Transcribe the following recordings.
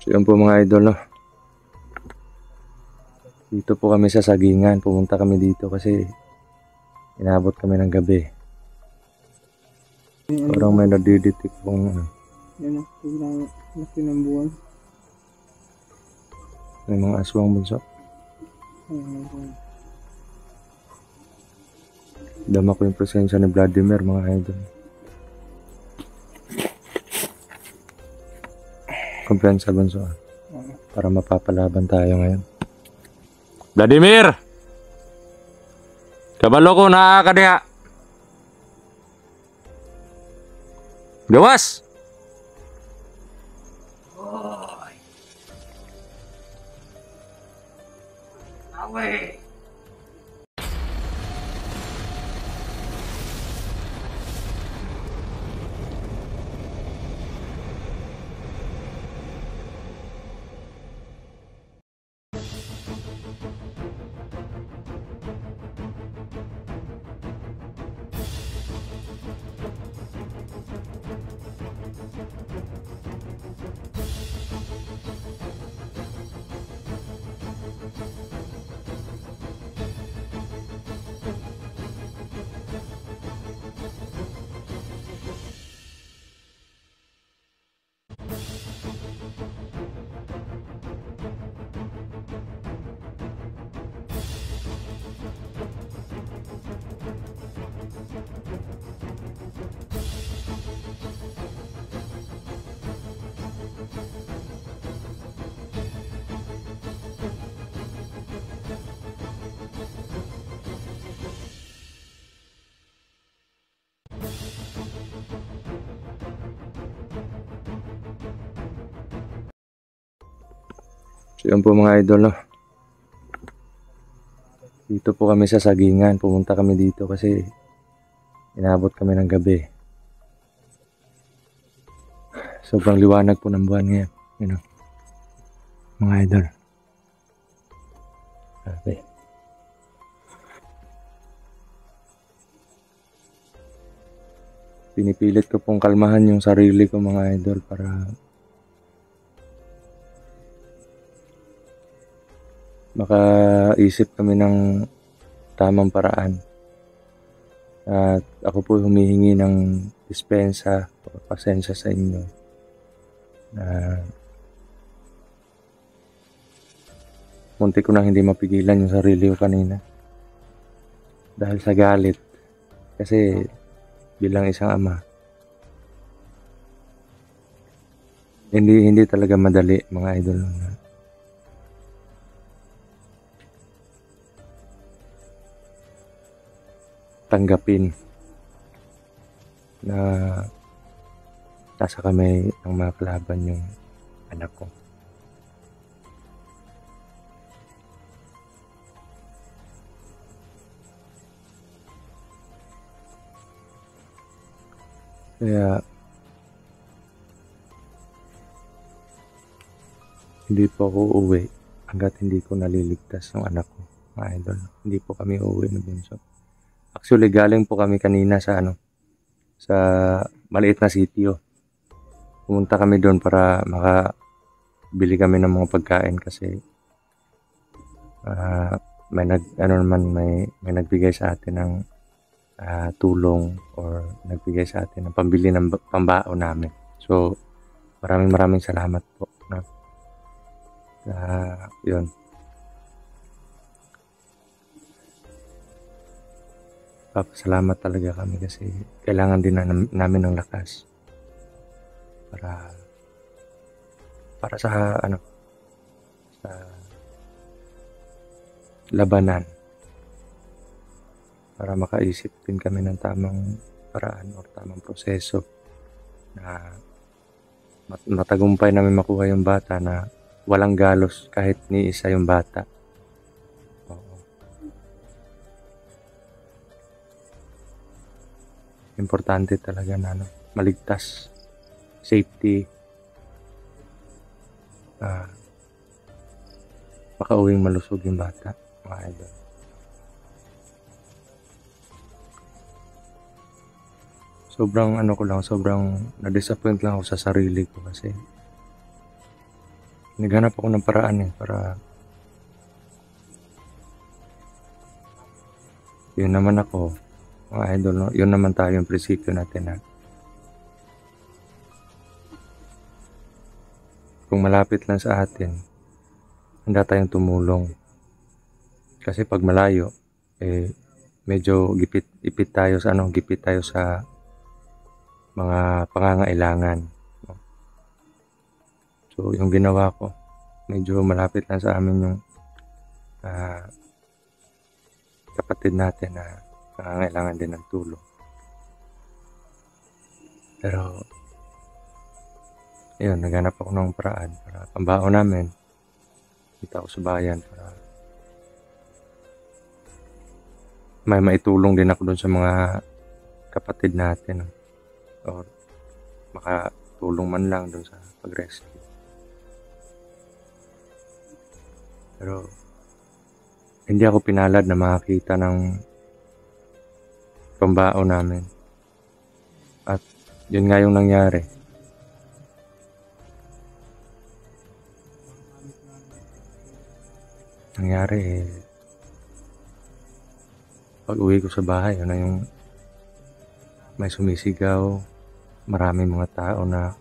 So yun po mga idol, no? Dito po kami sa Sagingan. Pumunta kami dito kasi inabot kami ng gabi. Parang may nadidetect pong yan laki ng buwan. may mga aswang bunso. Dama ko yung presensya ni Vladimir mga idol. Kumpiyansa bunso. Para mapapalaban tayo ngayon. Vladimir! Kabalo ko na ka diha. Gawas! Oy! Away! So yun po mga idol, no? Dito po kami sa Sagingan. Pumunta kami dito kasi inabot kami ng gabi. Sobrang liwanag po ng buwan ngayon. You know, mga idol. Okay. Pinipilit ko pong kalmahan yung sarili ko mga idol para makaisip kami ng tamang paraan. At ako po humihingi ng dispensa o pasensya sa inyo na munti ko nang hindi mapigilan yung sarili ko kanina dahil sa galit. Kasi bilang isang ama, hindi talaga madali mga idol na tanggapin na nasa kamay ng mga kalaban yung anak ko. Kaya hindi po ako uuwi hanggat hindi ko naliligtas ng anak ko, mga idol. Hindi po kami uuwi ng bunso. Actually, galing po kami kanina sa sa maliit na sitio. Pumunta kami doon para makabili kami ng mga pagkain kasi may nagbigay sa atin ng tulong or nagbigay sa atin ng pambili ng pambao namin. So, maraming salamat po. Yun. Papasalamat talaga kami kasi kailangan din namin ng lakas para sa sa labanan, para makaisip din kami ng tamang paraan o tamang proseso na matagumpay namin makuha yung bata na walang galos kahit ni isa yung bata. Importante talaga na maligtas, safety, makauwing malusog yung bata, mga idol. Sobrang sobrang na-disappoint lang ako sa sarili ko kasi naghanap ako ng paraan para yun naman ako, mga idol, no? Yun naman tayo yung prinsipyo natin na kung malapit lang sa atin, handa tayong tumulong. Kasi pag malayo, medyo gipit tayo sa mga pangangailangan. No? So, yung ginawa ko, medyo malapit lang sa amin yung kapatid natin na nangangailangan din ng tulong. Pero, yun, naghanap ako ng paraan para pambaon namin. Kita ko sa bayan para may maitulong din ako doon sa mga kapatid natin. Or makatulong man lang doon sa pag-rescue. Pero, hindi ako pinalad na makakita ng pambao namin. At yun nga yung nangyari. Pag uwi ko sa bahay, ano yung may sumisigaw, maraming mga tao na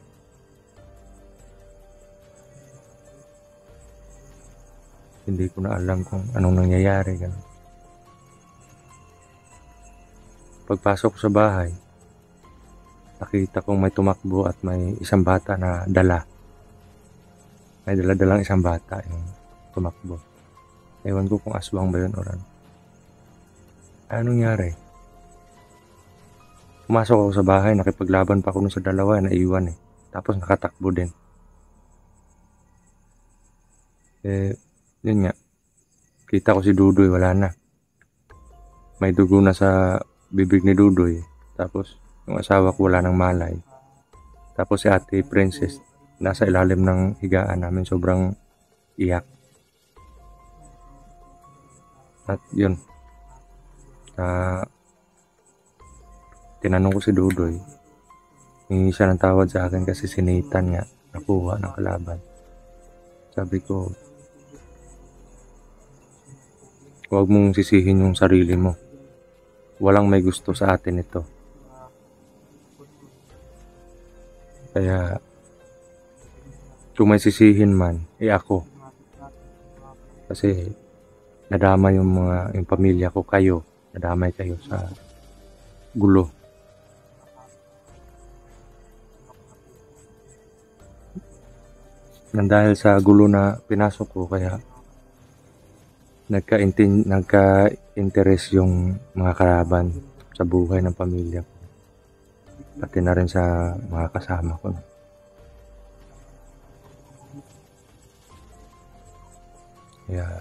hindi ko na alam kung anong nangyayari. Ganun. Pagpasok ko sa bahay, nakita kong may tumakbo at may isang bata na dala. May dala-dalang isang bata yung tumakbo. Ewan ko kung aswang ba yun or ano. Anong nangyari? Pumasok ako sa bahay, nakipaglaban pa ako sa dalawa, naiwan Tapos nakatakbo din. Yun nga. Kita ko si Dudoy, wala na. May dugo na sa bibig ni Dudoy. Tapos yung asawa ko wala ng malay. Tapos si Ate Princess, nasa ilalim ng higaan namin, sobrang iyak. At yun. Tinanong ko si Dudoy. Hingi siya ng tawad sa akin kasi sinitan nga. Nakuha ng kalaban. Sabi ko, huwag mong sisihin yung sarili mo. Walang may gusto sa atin ito. Kaya, kung may sisihin man, ako. Kasi, nadama yung pamilya ko, kayo. Nadamay kayo sa gulo. Nang dahil sa gulo na pinasok ko, kaya nagka-interest yung mga kalaban sa buhay ng pamilya ko. Pati na rin sa mga kasama ko. Kaya,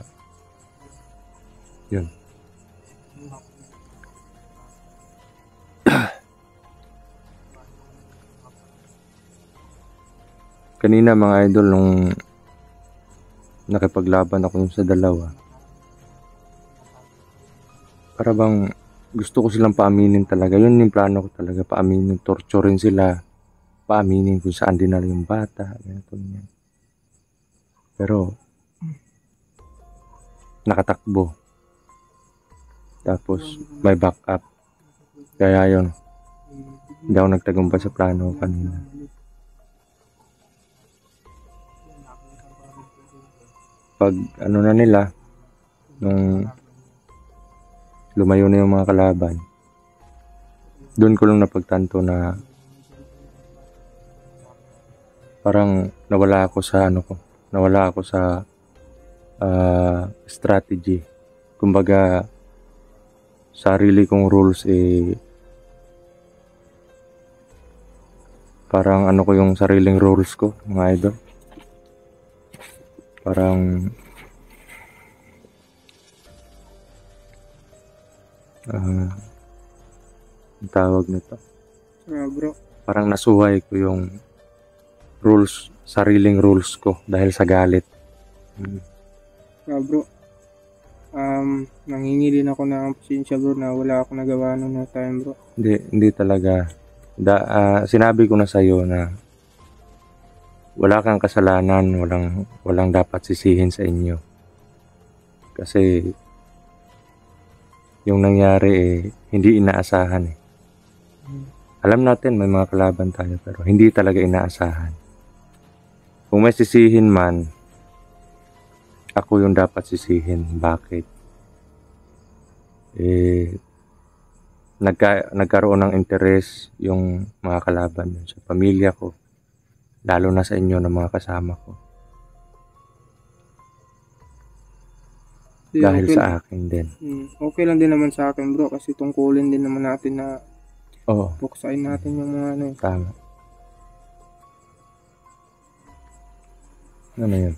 yun. Kanina mga idol, nung nakipaglaban ako sa dalawa, para bang gusto ko silang paaminin talaga. Yun yung plano ko talaga, paaminin, torturein sila, paaminin kung saan dinala yung bata. Ganyan. Pero, nakatakbo. Tapos, may backup. Kaya yun, hindi ako nagtagumpay sa plano ko kanina. Pag ano na nila, nung lumayo na yung mga kalaban, doon ko lang napagtanto na parang nawala ako sa strategy. Kumbaga, sarili kong rules parang ano ko yung sariling rules ko, mga idol. Parang ang tawag nito. Bro. Parang nasuhay ko yung sariling rules ko dahil sa galit. Bro. Nangingi din ako ng pasensya bro na wala akong nagawa nung na time bro. Hindi talaga. Sinabi ko na sa'yo na wala kang kasalanan, walang dapat sisihin sa inyo. Kasi yung nangyari hindi inaasahan eh. Alam natin may mga kalaban tayo pero hindi talaga inaasahan. Kung may sisihin man, ako yung dapat sisihin. Bakit? Nagkaroon ng interes yung mga kalaban sa pamilya ko, lalo na sa inyo na mga kasama ko. Dahil okay sa akin din. Okay lang din naman sa akin bro kasi tungkulin din naman natin na Oo, buksain natin yung mga ano. tama. Ano yun?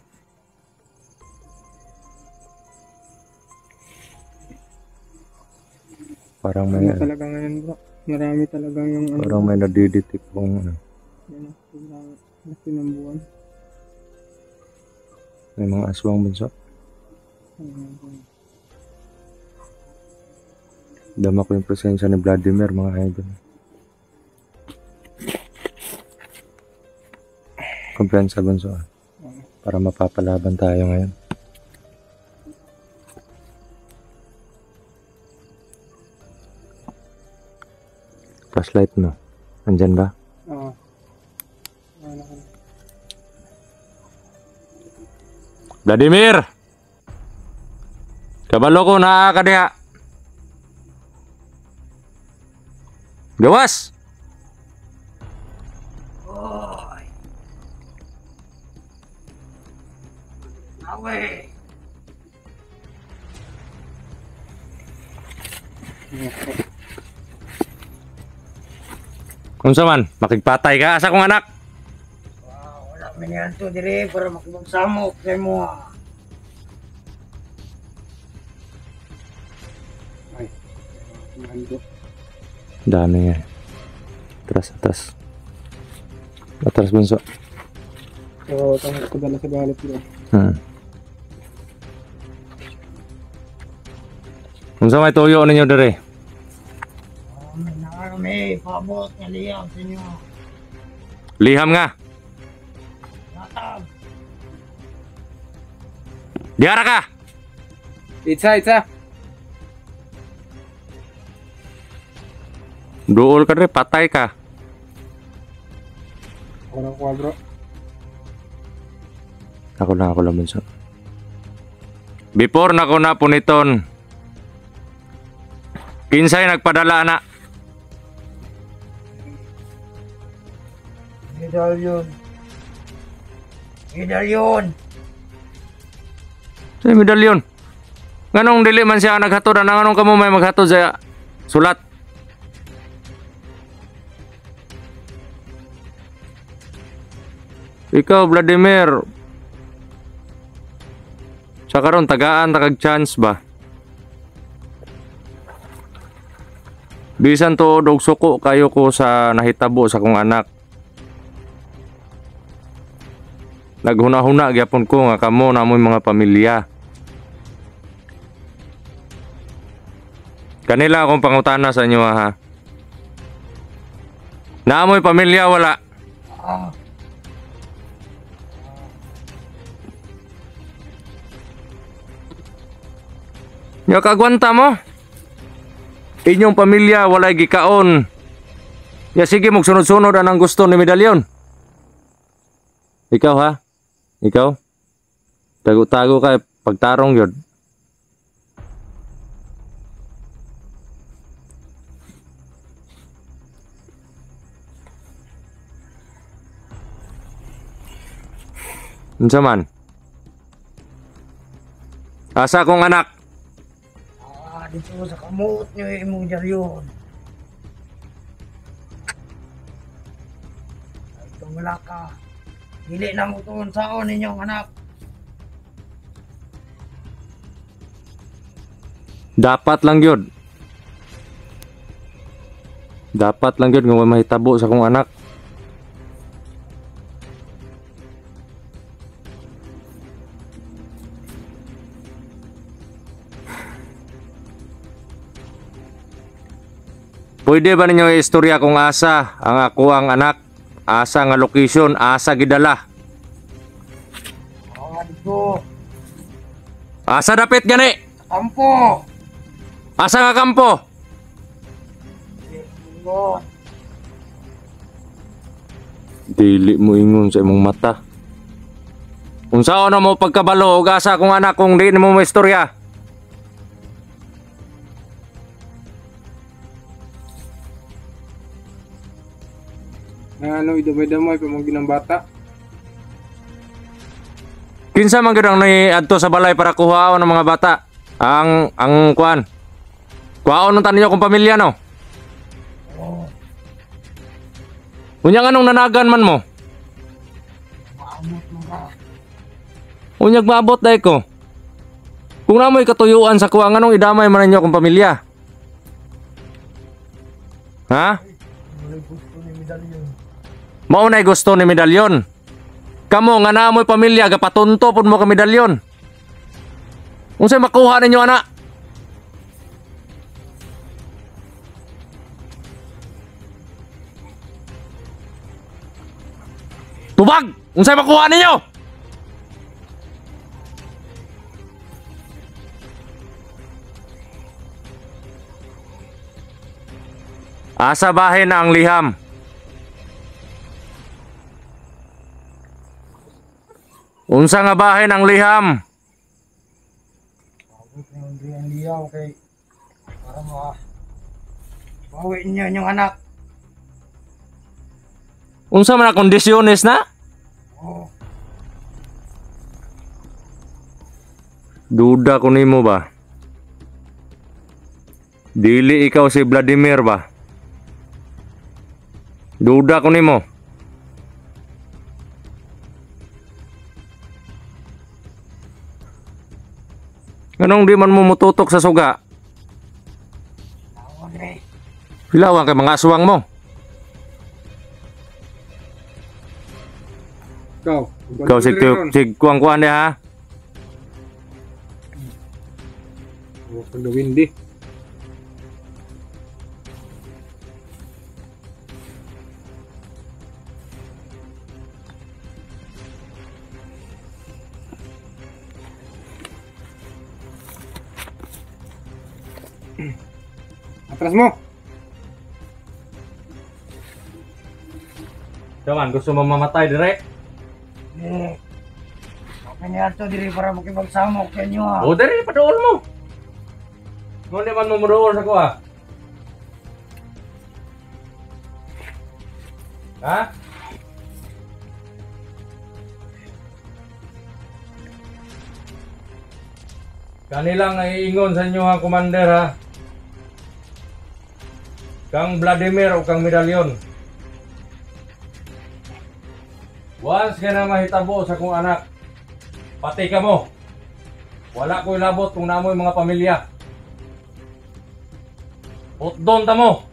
Parang may, Ano talaga ngayon bro? Marami talagang yung ano. parang may nadidetect kong ano, Yan, sobrang laki ng buwan. may mga aswang bunso. Dama ko yung presensya ni Vladimir, mga idol. Kumpiyansa bunso. Para mapapalaban tayo ngayon. Flashlight mo. Andyan ba? Oo. Wala ka na. Vladimir! Kabalo ko na ka diha. Gawas! Oy! Awe! Unsa man? Makigpatay ka asa kong anak? Wala man yan to dire para makibagsamok sa mo. Ay. Mando. Dami nga. Atras. Atras bunso. So, tanggap ko dala sa galit bro. Unsa may tuyo ninyo dire? May nakarami, pabot nga liyam sa inyo. Liham nga. Natag! Diara ka! Itza! Duol ka dire, patay ka. Orang kuha bro. Ako lang bunso. Before na ko na puniton. Kinsay nagpadala na. Medalyon! Sa medalyon. Nganong dili man siya naghatod na nganong kamo may maghatod sa sulat. Ikaw Vladimir. Sa karon tagaan ta kag chance ba? Bisan to og suko kayo ko sa nahitabo sa kong anak. Naghuna-huna gyapon ko nga kamo namoy mga pamilya. Kanila akong pangutana sa inyo ha. Naamoy pamilya wala. Nya kagwanta mo. Inyong pamilya walay gikaon. Ya sige magsunod-sunod anang gusto ni medalyon. Ikaw ha? Ikaw? Tago-tago ka pagtarong yun. Unsa man? Asa kong anak? Dito sa kamot niyo imong medalyon. Ay, itong wala ka. Dili na mo tuon saon ninyong anak. Dapat lang yun. Dapat lang yun kung mahitabo sa kong anak. Pwede ba ninyo istorya kung asa ang ako ang anak? Asa nga location? Asa gidala? ko. Asa dapit gani? Kampo. Asa nga kampo? Ingon. Dili mo ingon sa imong mata. Unsaon na mo pagkabalo ug asa kung anak kung di mo maistorya? Na ano, idamay-damay pa mga ginang bata. Kinsa man gid ang adto sa balay para kuhaon ng mga bata? Ang kuan. Kuhaon ng taninyo kung pamilya no. Oo. Unyang anong nanagan man mo? Maamot mo ka. Unyag maabot dai ko. Kung namoy katuyuan sa kuha anong idamay man ninyo kung pamilya? Ha? Wala gusto ni medalyon. Mao nay gusto ni medalyon. Kamo nga naamoy pamilya gapatunto pud mo ka medalyon. Unsay makuha ninyo ana? Tubag! Unsay makuha ninyo? Asa bahin ang liham? Unsa nga bahin ang liham? Abot na yung Adrian Liao kay para bawiin niyo yung anak. Unsa man ang kondisyones na? Oo. Duda ko nimo ba? Dili ikaw si Vladimir ba? Duda ko nimo. Anong di man mo mututok sa suga? Ako dire. Hilawang kay mga aswang mo. Ikaw. Sig kuang-kuan niya ha. Huwag kang gawin di. Atras mo! Daman, gusto mo mamatay dire? Eh. Okay niya to dire para makipagsamok sa inyo ha. O dire, padool mo. Kung di man mo mudool sa kuha. Ha? Kanilang naiingon sa inyo ha, commander ha. Kang Vladimir o kang medalyon. Once ka na mahitabo sa kong anak, pati ka mo. Wala ko ilabot kung namoy mga pamilya. Putdon ta mo.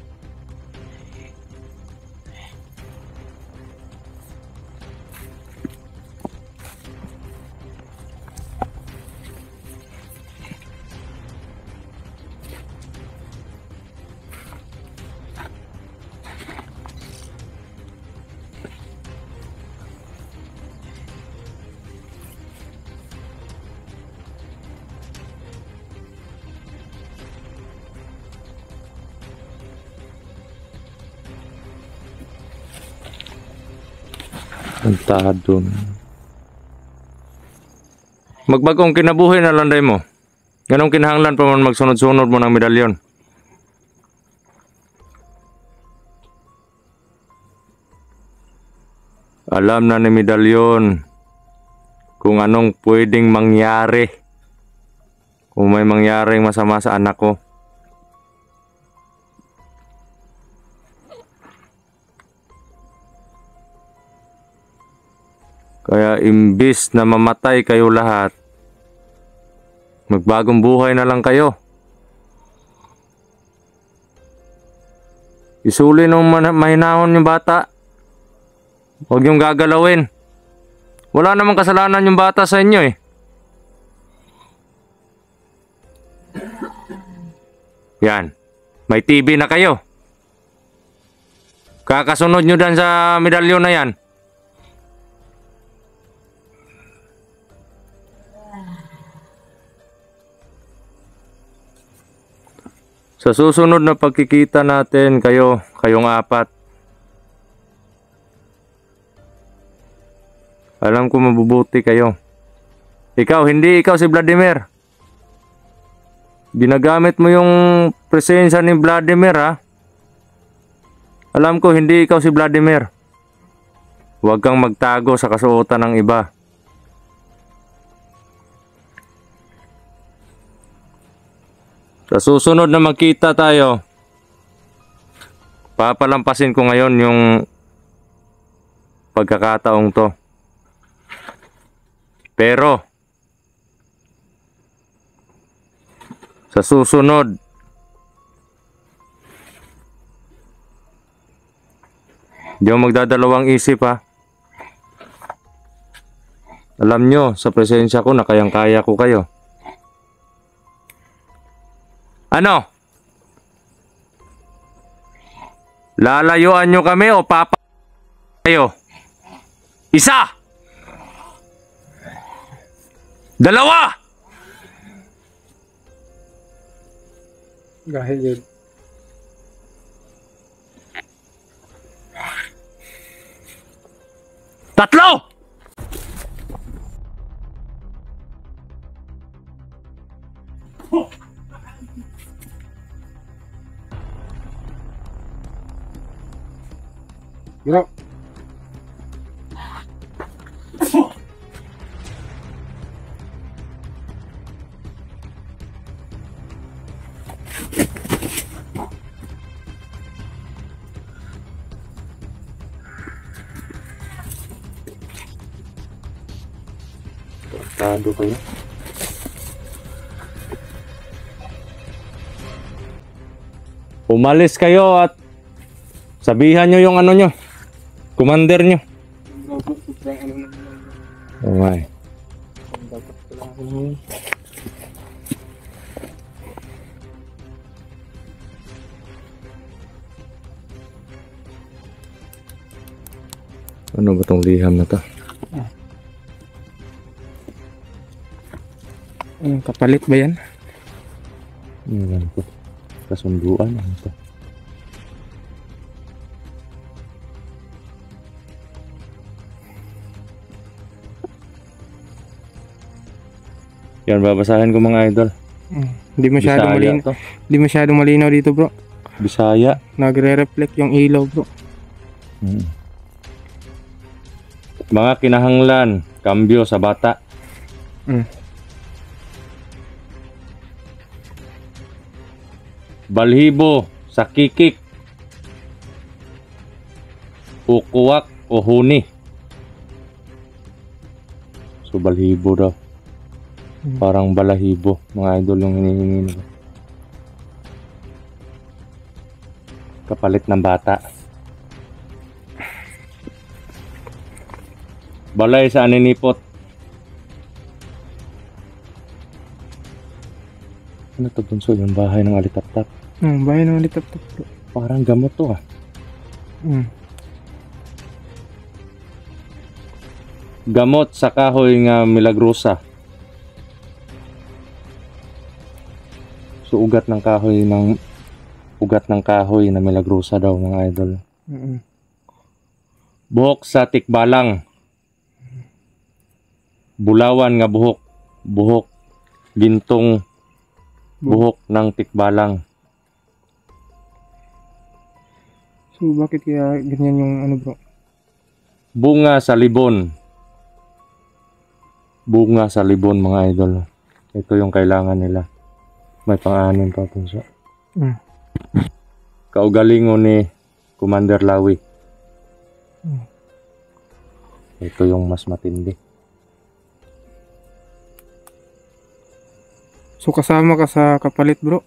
Antado na. Magbagong kinabuhi na landay mo. Ganong kinahanglan pa man magsunod-sunod mo ng medalyon. Alam na ni medalyon kung anong pwedeng mangyari. Kung may mangyaring masama sa anak ko. Kaya imbis na mamatay kayo lahat, magbagong buhay na lang kayo. Isuli nung mahinahon yung bata. Huwag yung gagalawin. Wala namang kasalanan yung bata sa inyo eh. Yan. May TV na kayo. Kakasunod nyo dan sa medalyon na yan. Sa susunod na pagkikita natin, kayong apat. Alam ko mabubuti kayo. Hindi ikaw si Vladimir. Ginagamit mo yung presensya ni Vladimir, ha? Alam ko hindi ikaw si Vladimir. Huwag kang magtago sa kasuotan ng iba. Sa susunod na magkita tayo, papalampasin ko ngayon yung pagkakataong to. Pero, sa susunod, di mo magdadalawang isip, ha. Alam nyo, sa presensya ko na kayang-kaya ko kayo. Ano? Lalayuan nyo kami o kayo? Isa! Dalawa! Dahil yun. Tatlo! Bro. Tado kayo. Umalis kayo at sabihan nyo yung ano nyo. Commander nyo. Bro, sobrang ano naman. Okay. Dapat kailangan ko naman. Ano ba tong liham na to? Kapalit ba yan? Yan po. Kasunduan. Ano to? Yan, babasahin ko mga idol. Hindi masyadong Bisaya malinaw. to. Hindi masyadong malinaw dito, bro. Bisaya. Nagre-reflect yung ilaw, bro. Mga kinahanglan, kambyo sa bata. Balhibo sa kikik. Ukuwak o huni. So balhibo daw. Parang balahibo, mga idol yung hinihingi nila. Kapalit ng bata. Balay sa aninipot. Ano to, Bunso? Yung bahay ng alitap-tap. Bahay ng alitap-tap, bro. Parang gamot to, ah. Gamot sa kahoy nga milagrosa. So ugat ng kahoy na milagrosa daw, mga idol. Buhok sa tikbalang. Bulawan nga buhok. Buhok. Gintong buhok ng tikbalang. So, bakit kaya ganyan yung ano, bro? Bunga sa libon. Bunga sa libon, mga idol. Ito yung kailangan nila. May pang-anim pa po siya. Kaugalingon ni Commander Lawi. Ito yung mas matindi. So, kasama ka sa kapalit, bro?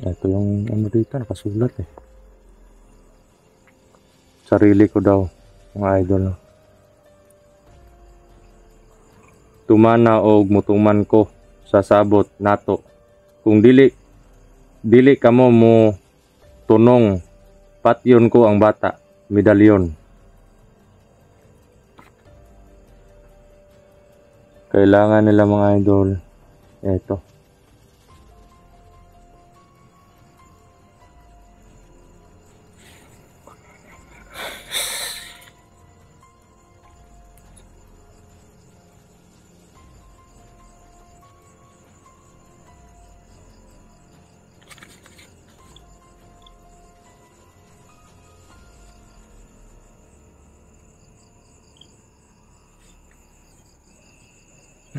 Ito yung ano dito, nakasulat eh. Sarili ko daw, mga idol. Tumana og mutuman ko sa sabot nato. Kung dili kamo mo tunong, patyon ko ang bata, medalyon. Kailangan nila mga idol. Eto.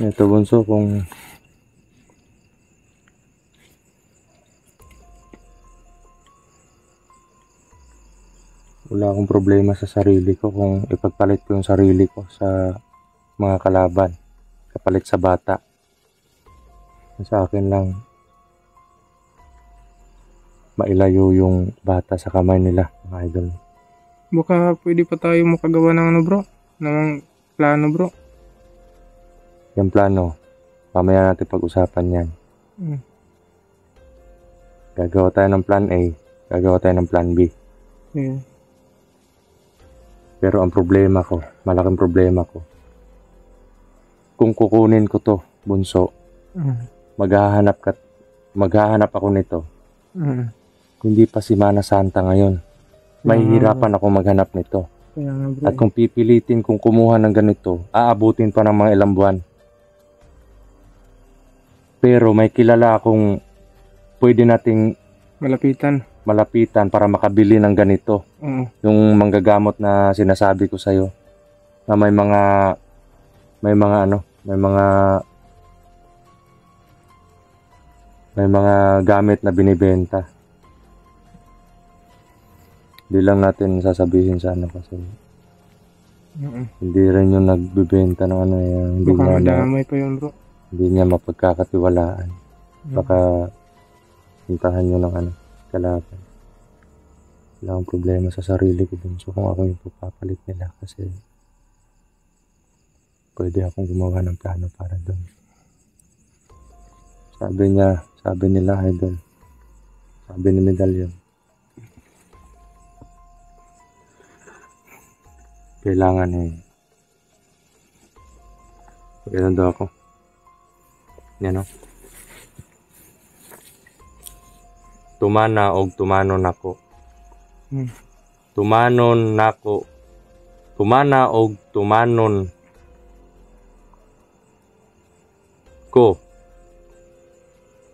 Ito bunso, kung wala akong problema sa sarili ko kung ipagpalit ko yung sarili ko sa mga kalaban, kapalit sa bata. Sa akin lang, mailayo yung bata sa kamay nila, mga idol. Baka pwede pa tayo makagawa ng ano bro? Ng plano bro? Yung plano, mamaya natin pag-usapan yan. Mm. Gagawa tayo ng plan A, gagawa tayo ng plan B. Yeah. Pero ang problema ko, malaking problema ko, kung kukunin ko to, bunso, maghahanap ako nito. Hindi pa Semana Santa ngayon. Mahihirapan ako maghanap nito. Kaya nga bro. At kung pipilitin kung kumuha ng ganito, aabutin pa ng mga ilang buwan. Pero may kilala akong pwede nating malapitan para makabili ng ganito. Yung manggagamot na sinasabi ko sa'yo, na may mga gamit na binibenta. Hindi lang natin sasabihin sa ano kasi hindi rin yung nagbibenta ng ano yan. Baka madamay pa yun bro. Hindi niya mapagkakatiwalaan. Baka puntahan nyo ng kalaban. Wala akong problema sa sarili ko dun. So kung ako yung papalit nila kasi pwede akong gumawa ng plano para dun. Sabi nila idol. Sabi ni Medallion. Kailangan Kailan daw ako? Yan o. Tumana og tumanon nako. Tumanon nako. Tumana og tumanon ko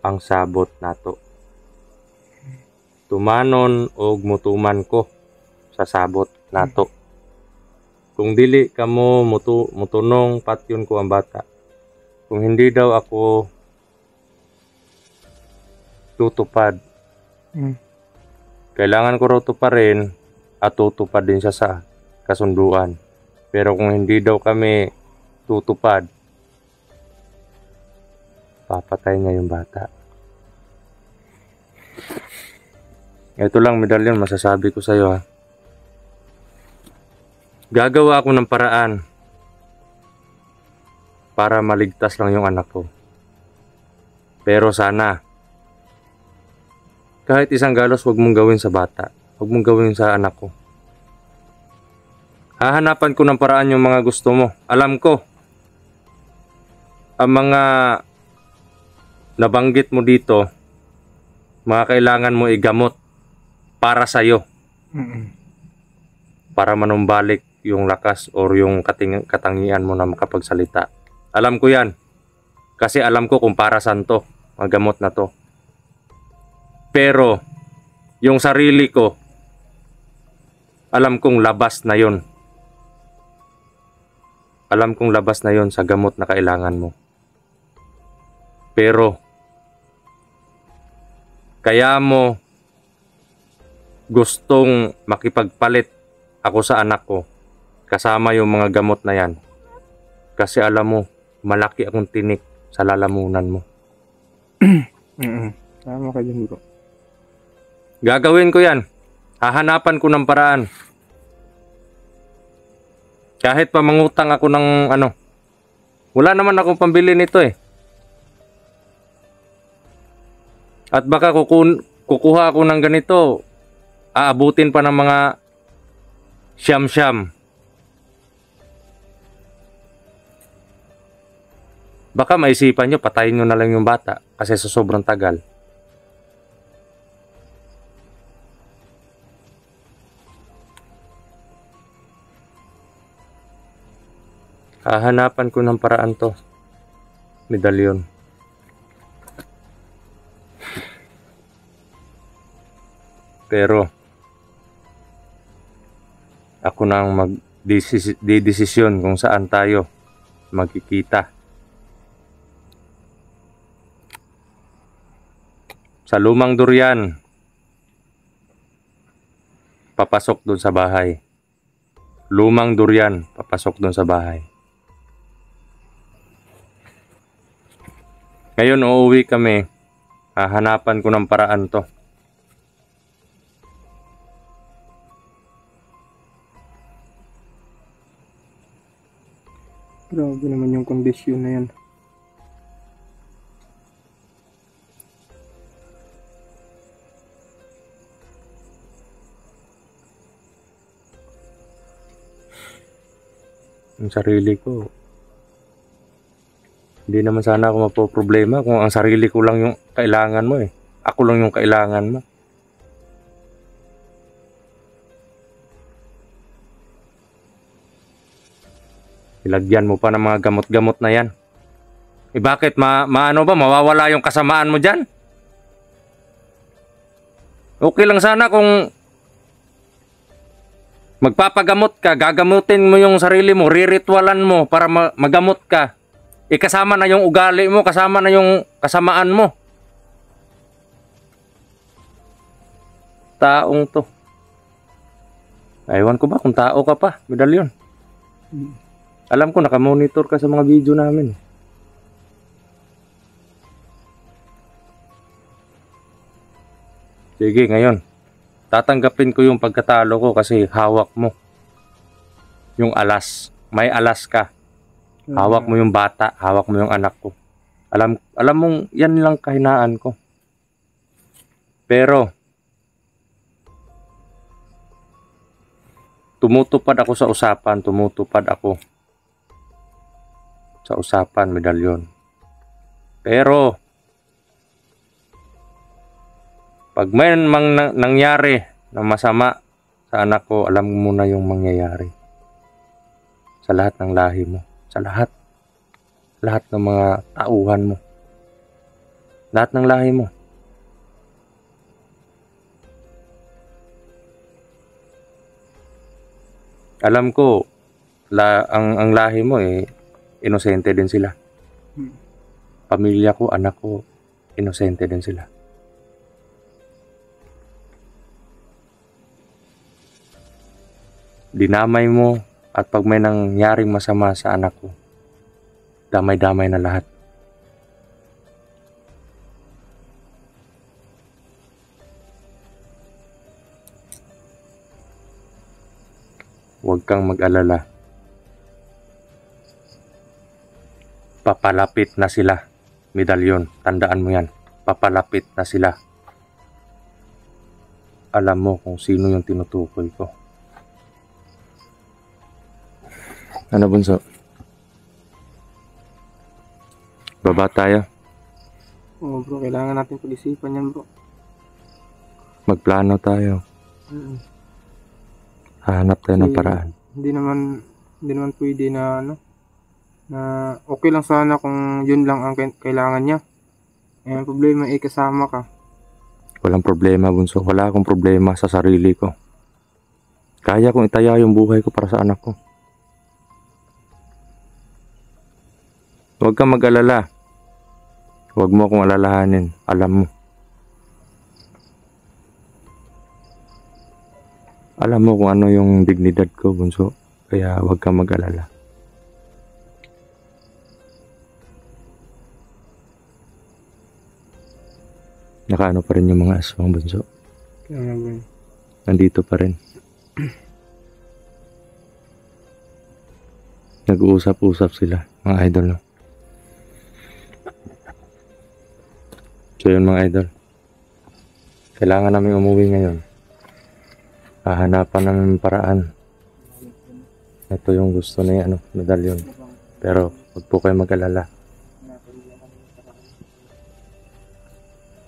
ang sabot nato. Tumanon og mutuman ko sa sabot nato. Kung dili kamo mutunong patyon ko ang bata. Kung hindi daw ako tutupad. Kailangan ko raw tuparin at tutupad din siya sa kasunduan. Pero kung hindi daw kami tutupad, papatay niya yung bata. Ito lang, Medallion, masasabi ko sa'yo ha. Gagawa ako ng paraan para maligtas lang yung anak ko. Pero sana, kahit isang galos wag mong gawin sa bata. Wag mong gawin sa anak ko. Hahanapan ko ng paraan yung mga gusto mo. Alam ko, ang mga nabanggit mo dito, mga kailangan mo igamot para sa'yo. Para manumbalik yung lakas or yung katangian mo na makapagsalita. Alam ko yan. Kasi alam ko kung para saan to, mga gamot na to. Pero, yung sarili ko, alam kong labas na yon. Alam kong labas na yon sa gamot na kailangan mo. Pero, kaya mo gustong makipagpalit ako sa anak ko, kasama yung mga gamot na yan. Kasi alam mo, malaki akong tinik sa lalamunan mo. Tama ka dyan bro. Gagawin ko yan. Hahanapan ko ng paraan. Kahit pa mangutang ako ng wala naman akong pambili nito eh. At baka kukuha ako ng ganito, aabutin pa ng mga siyam-siyam. Baka maisipan nyo, patayin nyo na lang yung bata kasi sa sobrang tagal. Hahanapan ko ng paraan to. Medalyon. Pero ako na ang magdidesisyon kung saan tayo magkikita. Sa Lumang Durian, papasok doon sa bahay. Lumang Durian, papasok doon sa bahay. Ngayon, uuwi kami. Hahanapan ko ng paraan to. Grabe naman yung kondisyon na yan. Ang sarili ko. Hindi naman sana ako mapoproblema kung ang sarili ko lang yung kailangan mo eh. Ako lang yung kailangan mo. Ilagyan mo pa ng mga gamot-gamot na yan. Eh bakit? Maano ba? Mawawala yung kasamaan mo dyan? Okay lang sana kung magpapagamot ka, gagamutin mo yung sarili mo, riritualan mo para magamot ka. Kasama na yung ugali mo, kasama na yung kasamaan mo. Taong to. Ewan ko ba kung tao ka pa, Medalyon. Alam ko nakamonitor ka sa mga video namin. Sige, ngayon. Tatanggapin ko yung pagkatalo ko kasi hawak mo yung alas. May alas ka. Hawak mo yung bata, hawak mo yung anak ko. Alam mong yan lang kahinaan ko. Pero tumutupad ako sa usapan, Medalyon. Pero pag may nangyari na masama sa anak ko, alam mo na yung mangyayari. Sa lahat ng lahi mo. Sa lahat ng mga tauhan mo. Lahat ng lahi mo. Alam ko, ang lahi mo inosente din sila. Pamilya ko, anak ko, inosente din sila. Dinamay mo. At pag may nangyaring masama sa anak ko, damay-damay na lahat. Huwag kang mag-alala. Papalapit na sila, Medalyon. Tandaan mo yan. Papalapit na sila. Alam mo kung sino yung tinutukoy ko. Ano, bunso? Baba tayo. Oo bro, kailangan natin pag-isipan yan bro. Magplano tayo. Hahanap tayo ng Kasi paraan. Hindi naman pwede na na okay lang sana kung yun lang ang kailangan niya. Ang problema kasama ka. Walang problema, bunso. Wala akong problema sa sarili ko. Kaya kong itaya yung buhay ko para sa anak ko. Huwag kang mag-alala. Huwag mo akong alalahanin. Alam mo. Alam mo kung ano yung dignidad ko, bunso. Kaya huwag kang mag-alala. Nakaano pa rin yung mga aswang, bunso. Kaya nga bro. Nandito pa rin. Nag-uusap-usap sila, mga idol, no? So yun, mga idol. Kailangan namin umuwi ngayon. Hahanapan namin paraan. Ito yung gusto ni Medalyon. Pero huwag po kayo mag-alala.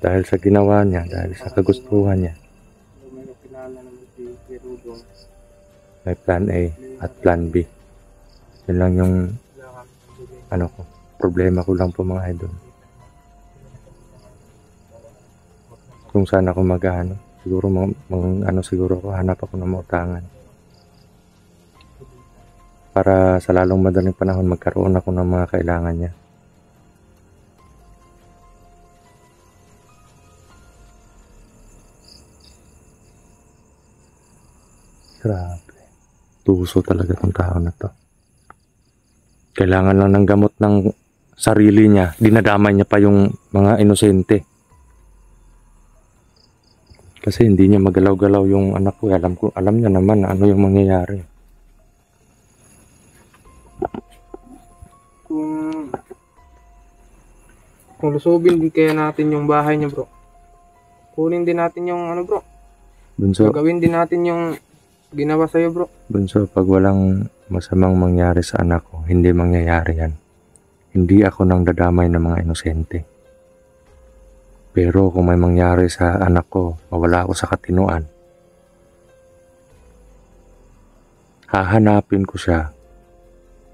Dahil sa ginawa niya, dahil sa kagustuhan niya, May kakilala naman si Rudong. may plan A at plan B. Yun lang yung Kailangan magbigay. ano ko, problema ko lang po mga idol. Kung saan ako mag-ano, siguro siguro ako hanap ako ng mautangan. Para sa lalong madaling panahon magkaroon ako ng mga kailangan niya. Grabe. Tuso talaga tong tao na to. Kailangan lang ng gamot ng sarili niya. Dinadamay niya pa yung mga inosente. Kasi hindi niya magalaw-galaw yung anak ko. Alam niya naman na ano yung mangyayari. Kung lusubin din kaya natin yung bahay niya, bro. Kunin din natin yung ano, bro. Bunso, Gagawin din natin yung ginawa sa'yo, bro. Bunso, pag walang masamang mangyari sa anak ko, hindi mangyayari yan. Hindi ako nang dadamay ng mga inosente. Pero kung may mangyari sa anak ko, mawala ako sa katinuan, hahanapin ko siya.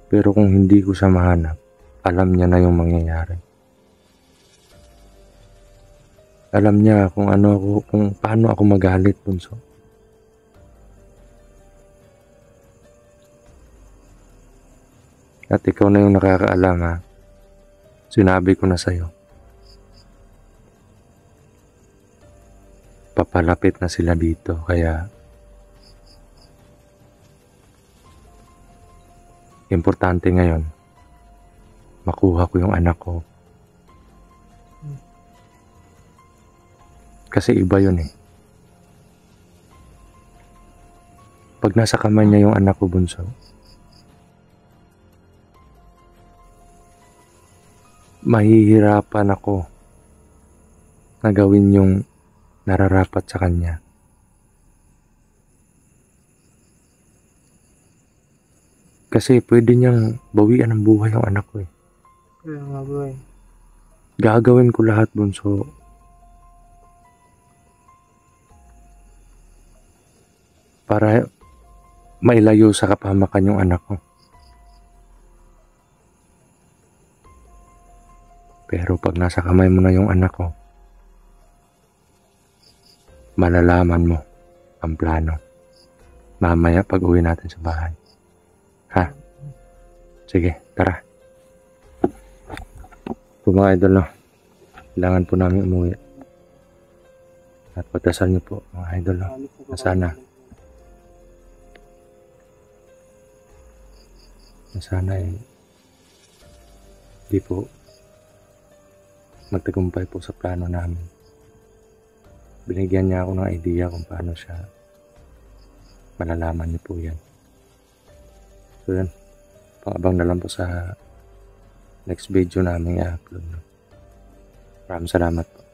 Pero kung hindi ko siya mahanap, alam niya na yung mangyayari. Alam niya kung paano ako magalit, Bunso. At ikaw na yung nakakaalam, ha. Sinabi ko na sa'yo. Papalapit na sila dito, kaya importante ngayon, makuha ko yung anak ko. Kasi iba yun eh. Pag nasa kamay niya yung anak ko, Bunso, mahihirapan ako na gawin yung nararapat sa kanya. Kasi pwede niyang bawian ng buhay yung anak ko eh. Kaya nga, bro, eh. Gagawin ko lahat, Bunso. Para mailayo sa kapahamakan yung anak ko. Pero pag nasa kamay mo na yung anak ko, malalaman mo ang plano. Mamaya pag uwi natin sa bahay. Ha? Sige, tara. Po mga idol, no? Kailangan po namin umuwi. At pagdasal niyo po, mga idol, no? Na sana di po magtagumpay po sa plano namin. Binigyan niya ako ng idea kung paano siya malalaman niyo po yan. So yan, pang-abang na lang po sa next video namin i-upload. Maraming salamat po.